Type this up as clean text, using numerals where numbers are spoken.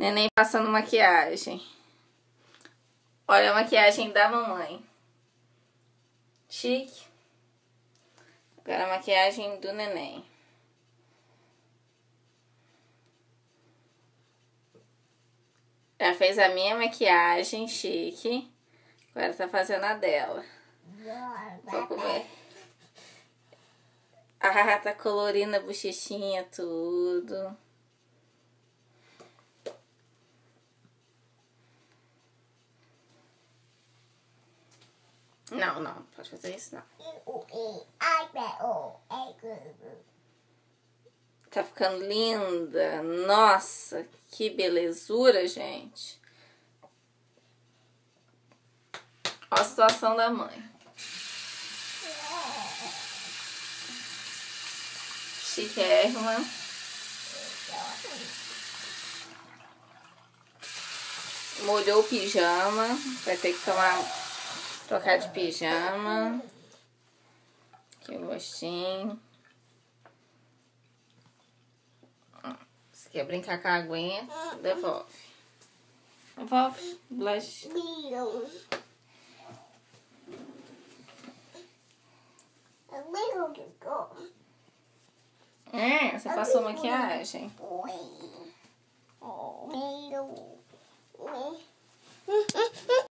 Neném passando maquiagem. Olha a maquiagem da mamãe. Chique. Agora a maquiagem do neném. Já fez a minha maquiagem chique. Agora tá fazendo a dela. Vou comer. Ah, tá colorindo a bochechinha, tudo. Não, não pode fazer isso não. Tá ficando linda. Nossa, que belezura, gente. Olha a situação da mãe. Chiquérrima. Molhou o pijama. Vai ter que trocar de pijama. Aqui o rostinho. Se quer brincar com a aguinha, devolve. Devolve. Blush. Você passou maquiagem?